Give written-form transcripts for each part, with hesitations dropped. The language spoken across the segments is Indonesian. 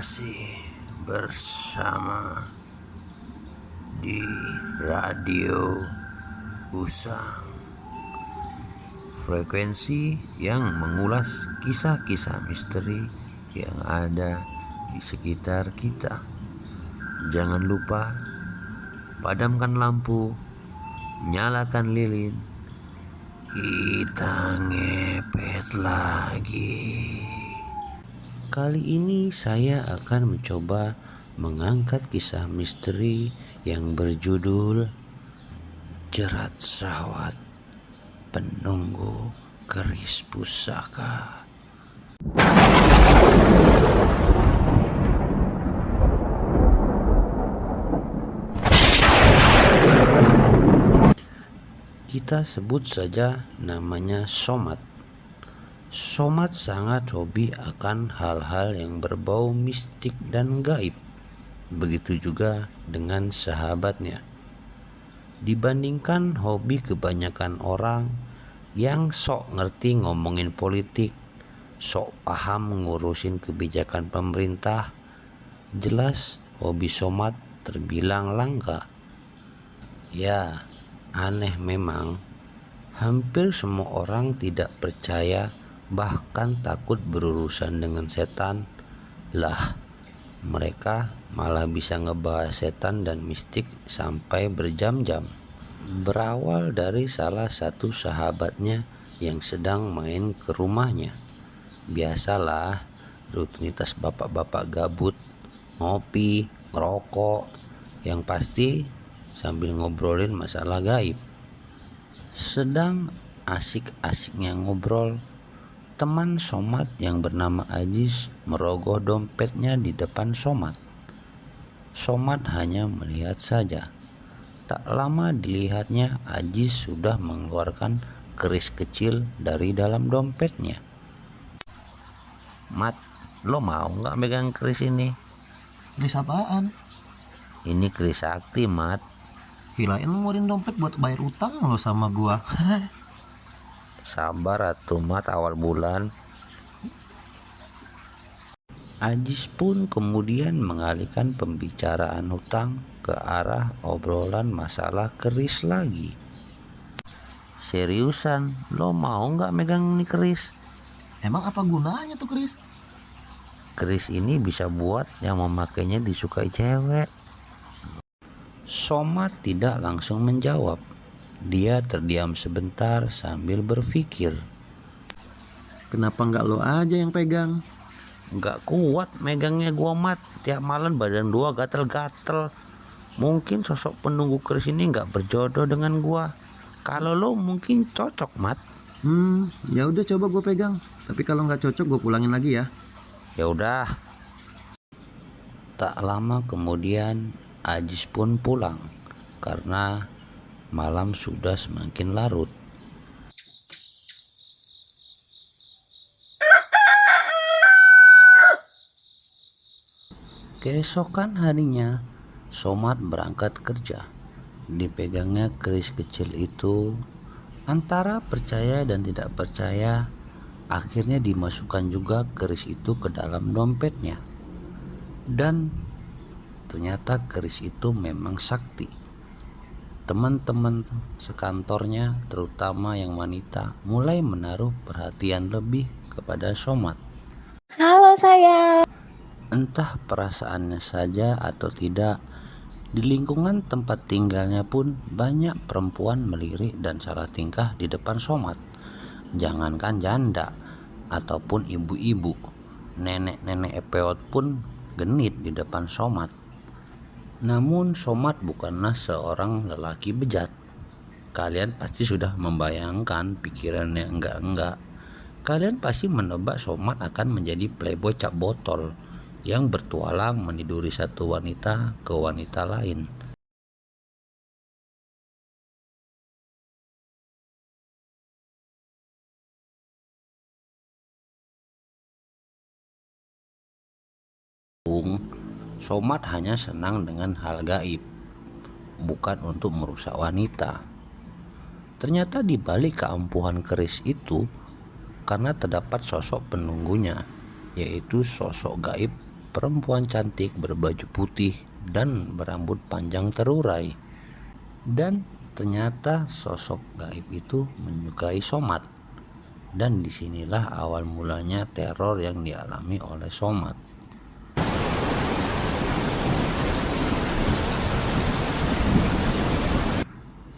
Masih bersama di Radio Usang, frekuensi yang mengulas kisah-kisah misteri yang ada di sekitar kita. Jangan lupa padamkan lampu, nyalakan lilin, kita ngepet lagi. Kali ini saya akan mencoba mengangkat kisah misteri yang berjudul Jerat Syahwat Penunggu Keris Pusaka. Kita sebut saja namanya Somad. Somad sangat hobi akan hal-hal yang berbau mistik dan gaib. Begitu juga dengan sahabatnya. Dibandingkan hobi kebanyakan orang yang sok ngerti ngomongin politik, sok paham ngurusin kebijakan pemerintah, jelas hobi Somad terbilang langka. Ya, aneh memang, hampir semua orang tidak percaya, bahkan takut berurusan dengan setan. Lah, mereka malah bisa ngebahas setan dan mistik sampai berjam-jam. Berawal dari salah satu sahabatnya yang sedang main ke rumahnya. Biasalah rutinitas bapak-bapak gabut, ngopi, ngerokok, yang pasti sambil ngobrolin masalah gaib. Sedang asik-asiknya ngobrol, teman Somad yang bernama Ajis merogoh dompetnya di depan Somad. Somad hanya melihat saja. Tak lama dilihatnya, Ajis sudah mengeluarkan keris kecil dari dalam dompetnya. Mat, lo mau nggak megang keris ini? Keris apaan? Ini keris sakti, Mat. Kirain lu ngeluarin dompet buat bayar utang lo sama gua. Sabar atuh, Mat, awal bulan. Ajis pun kemudian mengalihkan pembicaraan hutang ke arah obrolan masalah keris lagi. Seriusan, lo mau nggak megang nih keris? Emang apa gunanya tuh keris? Keris ini bisa buat yang memakainya disukai cewek. Somad tidak langsung menjawab. Dia terdiam sebentar sambil berpikir. Kenapa nggak lo aja yang pegang? Nggak kuat megangnya gua, Mat. Tiap malam badan gua gatel-gatel. Mungkin sosok penunggu keris ini nggak berjodoh dengan gua. Kalau lo mungkin cocok, Mat. Ya udah coba gue pegang. Tapi kalau nggak cocok gue pulangin lagi ya. Ya udah. Tak lama kemudian Ajis pun pulang karena malam sudah semakin larut. Keesokan harinya, Somad berangkat kerja. Dipegangnya keris kecil itu, antara percaya dan tidak percaya, akhirnya dimasukkan juga keris itu ke dalam dompetnya. Dan ternyata keris itu memang sakti. Teman-teman sekantornya, terutama yang wanita, mulai menaruh perhatian lebih kepada Somad. Halo sayang. Entah perasaannya saja atau tidak, di lingkungan tempat tinggalnya pun banyak perempuan melirik dan salah tingkah di depan Somad. Jangankan janda ataupun ibu-ibu, nenek-nenek epeot pun genit di depan Somad. Namun Somad bukanlah seorang lelaki bejat. Kalian pasti sudah membayangkan pikirannya enggak. Kalian pasti menebak Somad akan menjadi playboy cap botol yang bertualang meniduri satu wanita ke wanita lain. Somad hanya senang dengan hal gaib, bukan untuk merusak wanita. Ternyata di balik keampuhan keris itu, karena terdapat sosok penunggunya, yaitu sosok gaib perempuan cantik berbaju putih dan berambut panjang terurai. Dan ternyata sosok gaib itu menyukai Somad. Dan disinilah awal mulanya teror yang dialami oleh Somad.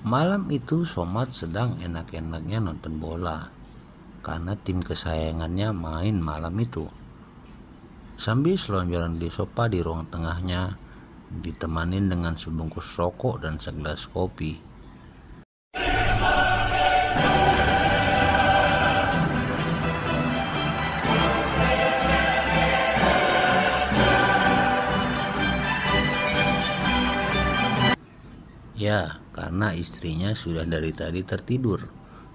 Malam itu Somad sedang enak-enaknya nonton bola karena tim kesayangannya main malam itu. Sambil selonjoran di sofa di ruang tengahnya, ditemanin dengan sebungkus rokok dan segelas kopi. Ya, karena istrinya sudah dari tadi tertidur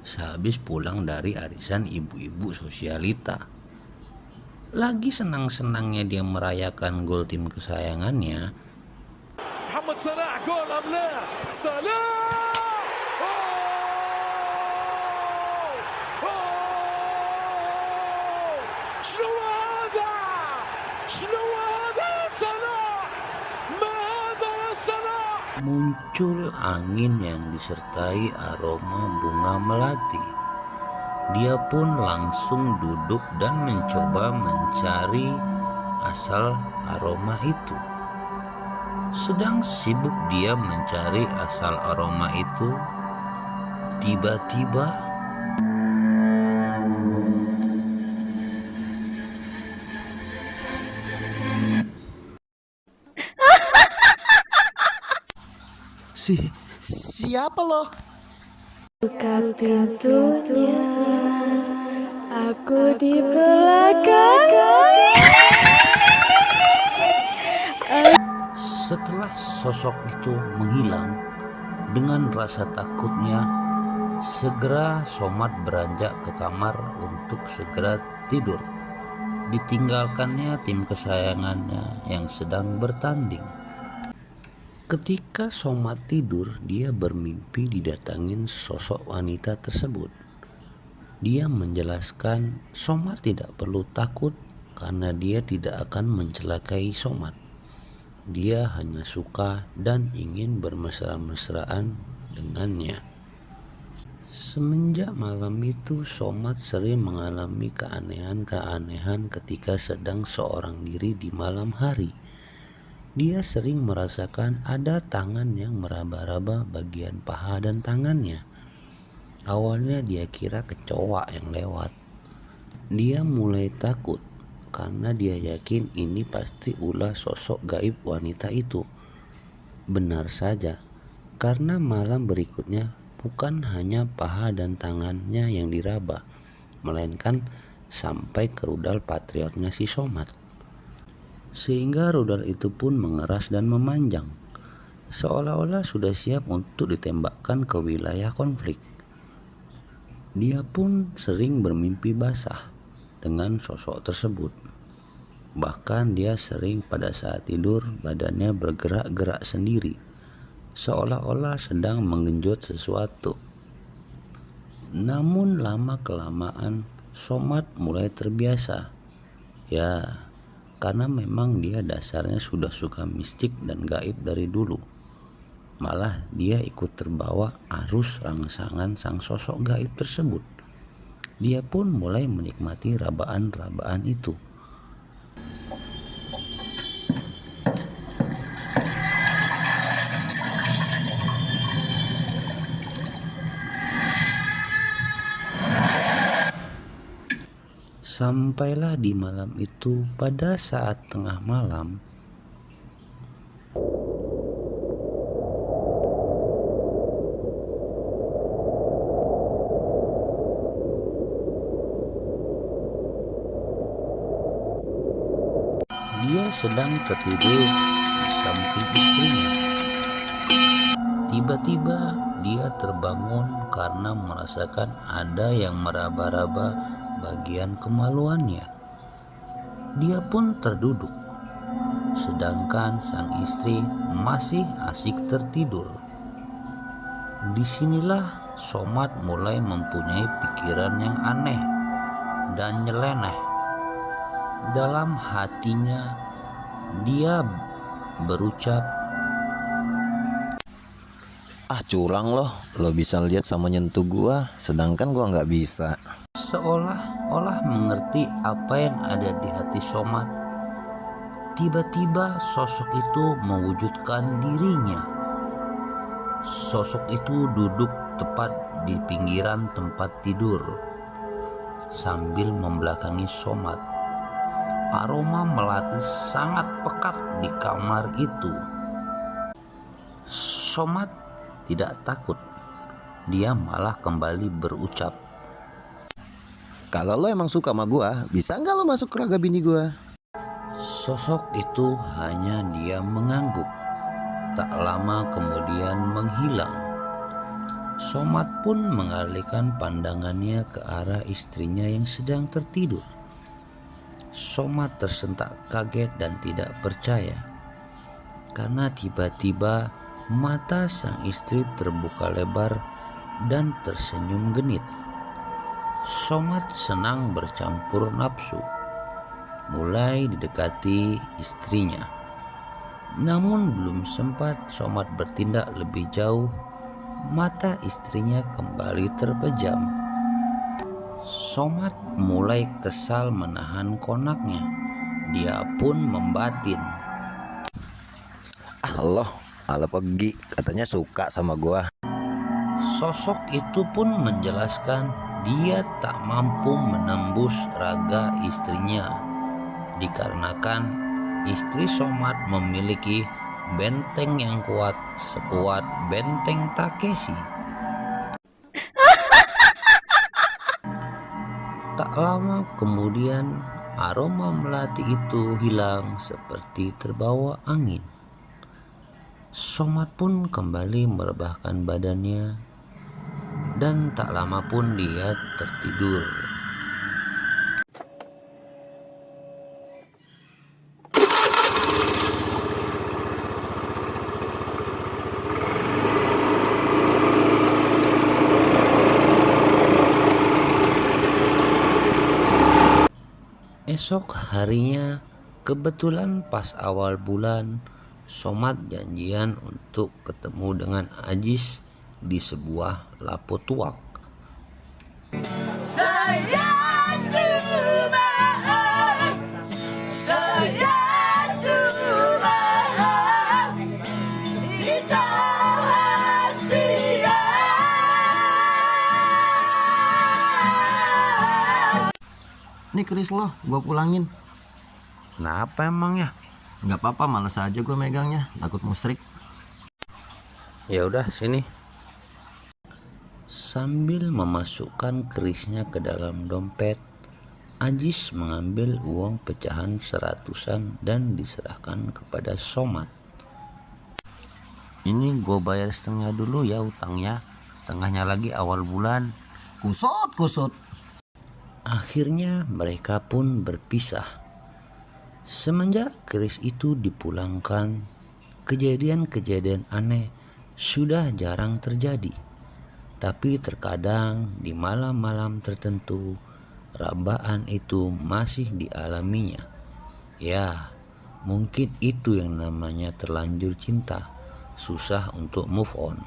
sehabis pulang dari arisan ibu-ibu sosialita. Lagi senang-senangnya dia merayakan gol tim kesayangannya. محمد صلاح جول ام لا صلاح شنو هذا شنو هذا يا صلاح ما هذا يا صلاح Muncul angin yang disertai aroma bunga melati. Dia pun langsung duduk dan mencoba mencari asal aroma itu. Sedang sibuk dia mencari asal aroma itu, tiba-tiba Siapa lo? Buka pintunya, aku di belakang. setelah sosok itu menghilang, dengan rasa takutnya segera Somad beranjak ke kamar untuk segera tidur. Ditinggalkannya tim kesayangannya yang sedang bertanding. Ketika Somad tidur, dia bermimpi didatangin sosok wanita tersebut. Dia menjelaskan Somad tidak perlu takut karena dia tidak akan mencelakai Somad. Dia hanya suka dan ingin bermesra-mesraan dengannya. Semenjak malam itu, Somad sering mengalami keanehan-keanehan ketika sedang seorang diri di malam hari. Dia sering merasakan ada tangan yang meraba-raba bagian paha dan tangannya. Awalnya dia kira kecoa yang lewat. Dia mulai takut karena dia yakin ini pasti ulah sosok gaib wanita itu. Benar saja, karena malam berikutnya bukan hanya paha dan tangannya yang diraba, melainkan sampai ke rudal patriotnya si Somad. Sehingga rudal itu pun mengeras dan memanjang, seolah-olah sudah siap untuk ditembakkan ke wilayah konflik. Dia pun sering bermimpi basah dengan sosok tersebut. Bahkan dia sering pada saat tidur badannya bergerak-gerak sendiri, seolah-olah sedang menggenjot sesuatu. Namun lama-kelamaan Somad mulai terbiasa. Ya, karena memang dia dasarnya sudah suka mistik dan gaib dari dulu. Malah dia ikut terbawa arus rangsangan sang sosok gaib tersebut. Dia pun mulai menikmati rabaan-rabaan itu. Sampailah di malam itu, pada saat tengah malam, dia sedang tertidur di samping istrinya. Tiba-tiba dia terbangun karena merasakan ada yang meraba-raba bagian kemaluannya. Dia pun terduduk, sedangkan sang istri masih asik tertidur. Disinilah Somad mulai mempunyai pikiran yang aneh dan nyeleneh. Dalam hatinya Dia berucap, Ah curang loh, lo bisa lihat sama nyentuh gua, sedangkan gua nggak bisa. seolah-olah mengerti apa yang ada di hati Somad. Tiba-tiba sosok itu mewujudkan dirinya. Sosok itu duduk tepat di pinggiran tempat tidur sambil membelakangi Somad. Aroma melati sangat pekat di kamar itu. Somad tidak takut. Dia malah kembali berucap, Kalau lo emang suka sama gua, bisa nggak lo masuk ke raga bini gua? sosok itu hanya diam mengangguk. Tak lama kemudian menghilang. Somad pun mengalihkan pandangannya ke arah istrinya yang sedang tertidur. Somad tersentak kaget dan tidak percaya, karena tiba-tiba mata sang istri terbuka lebar dan tersenyum genit. Somad senang bercampur nafsu, mulai didekati istrinya. Namun belum sempat Somad bertindak lebih jauh, mata istrinya kembali terpejam. Somad mulai kesal menahan konaknya. Dia pun membatin, Ah lo pergi, katanya suka sama gua. Sosok itu pun menjelaskan dia tak mampu menembus raga istrinya, dikarenakan istri Somad memiliki benteng yang kuat sekuat benteng Takeshi. Tak lama kemudian aroma melati itu hilang seperti terbawa angin. Somad pun kembali merebahkan badannya dan tak lama pun dia tertidur. Esok harinya, kebetulan pas awal bulan, Somad janjian untuk ketemu dengan Ajis di sebuah lapo tuak. Nih keris lo, gua pulangin. Kenapa emang ya? Nggak apa-apa, males aja gua megangnya, takut musrik. Ya udah sini. Sambil memasukkan kerisnya ke dalam dompet, Ajis mengambil uang pecahan 100-an dan diserahkan kepada Somad. Ini gue bayar setengah dulu ya utangnya, setengahnya lagi awal bulan. Kusut. Akhirnya mereka pun berpisah. Semenjak keris itu dipulangkan, kejadian-kejadian aneh sudah jarang terjadi. Tapi terkadang di malam-malam tertentu, rabaan itu masih dialaminya. Ya, mungkin itu yang namanya terlanjur cinta, susah untuk move on.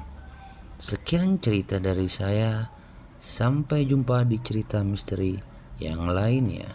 Sekian cerita dari saya. Sampai jumpa di cerita misteri yang lainnya.